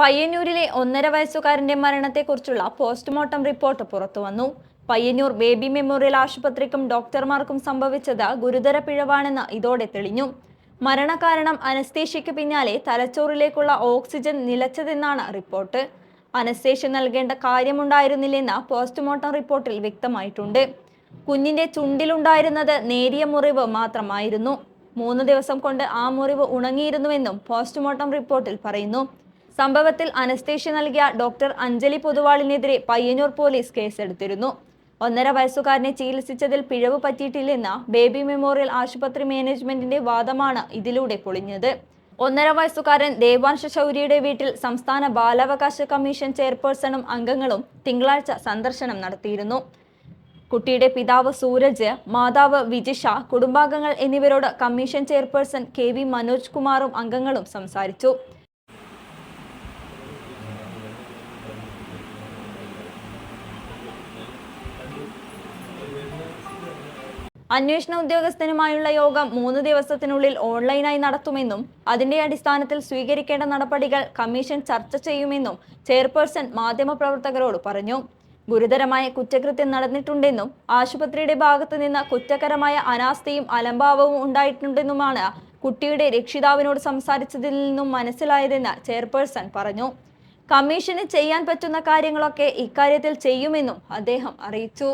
പയ്യന്നൂരിലെ 1.5 വയസ്സുകാരന്റെ മരണത്തെക്കുറിച്ചുള്ള postmortem report പുറത്തുവന്നു. Payyanur baby memorial ആശുപത്രിക്കും ഡോക്ടർമാർക്കും സംഭവിച്ചത് ഗുരുതര പിഴവാണെന്ന് ഇതോടെ തെളിഞ്ഞു. മരണകാരണം അനസ്തേഷ്യയ്ക്ക് പിന്നാലെ തലച്ചോറിലേക്കുള്ള ഓക്സിജൻ നിലച്ചതെന്നാണ് റിപ്പോർട്ട്. അനസ്തേഷ്യ നൽകേണ്ട കാര്യമുണ്ടായിരുന്നില്ലെന്ന് പോസ്റ്റ്മോർട്ടം റിപ്പോർട്ടിൽ വ്യക്തമായിട്ടുണ്ട്. കുഞ്ഞിന്റെ ചുണ്ടിലുണ്ടായിരുന്നത് നേരിയ മുറിവ് മാത്രമായിരുന്നു. 3 ദിവസം കൊണ്ട് ആ മുറിവ് ഉണങ്ങിയിരുന്നുവെന്നും പോസ്റ്റ്മോർട്ടം റിപ്പോർട്ടിൽ പറയുന്നു. സംഭവത്തിൽ അനസ്തേഷ്യ നൽകിയ ഡോക്ടർ അഞ്ജലി പൊതുവാളിനെതിരെ പയ്യന്നൂർ പോലീസ് കേസെടുത്തിരുന്നു. 1.5 വയസ്സുകാരനെ ചികിത്സിച്ചതിൽ പിഴവ് പറ്റിയിട്ടില്ലെന്ന ബേബി മെമ്മോറിയൽ ആശുപത്രി മാനേജ്മെന്റിന്റെ വാദമാണ് ഇതിലൂടെ പൊളിഞ്ഞത്. 1.5 വയസ്സുകാരൻ ദേവാൻഷ ശൗര്യയുടെ വീട്ടിൽ സംസ്ഥാന ബാലാവകാശ കമ്മീഷൻ ചെയർപേഴ്സണും അംഗങ്ങളും തിങ്കളാഴ്ച സന്ദർശനം നടത്തിയിരുന്നു. കുട്ടിയുടെ പിതാവ് സൂരജ്, മാതാവ് വിജിഷ, കുടുംബാംഗങ്ങൾ എന്നിവരോട് കമ്മീഷൻ ചെയർപേഴ്സൺ KV മനോജ് കുമാറും അംഗങ്ങളും സംസാരിച്ചു. അന്വേഷണ ഉദ്യോഗസ്ഥനുമായുള്ള യോഗം 3 ദിവസത്തിനുള്ളിൽ ഓൺലൈനായി നടത്തുമെന്നും അതിന്റെ അടിസ്ഥാനത്തിൽ സ്വീകരിക്കേണ്ട നടപടികൾ കമ്മീഷൻ ചർച്ച ചെയ്യുമെന്നും ചെയർപേഴ്സൺ മാധ്യമപ്രവർത്തകരോട് പറഞ്ഞു. ഗുരുതരമായ കുറ്റകൃത്യം നടന്നിട്ടുണ്ടെന്നും ആശുപത്രിയുടെ ഭാഗത്തു നിന്ന് കുറ്റകരമായ അനാസ്ഥയും അലംഭാവവും ഉണ്ടായിട്ടുണ്ടെന്നുമാണ് കുട്ടിയുടെ രക്ഷിതാവിനോട് സംസാരിച്ചതിൽ നിന്നും മനസ്സിലായതെന്ന് ചെയർപേഴ്സൺ പറഞ്ഞു. കമ്മീഷന് ചെയ്യാൻ പറ്റുന്ന കാര്യങ്ങളൊക്കെ ഇക്കാര്യത്തിൽ ചെയ്യുമെന്നും അദ്ദേഹം അറിയിച്ചു.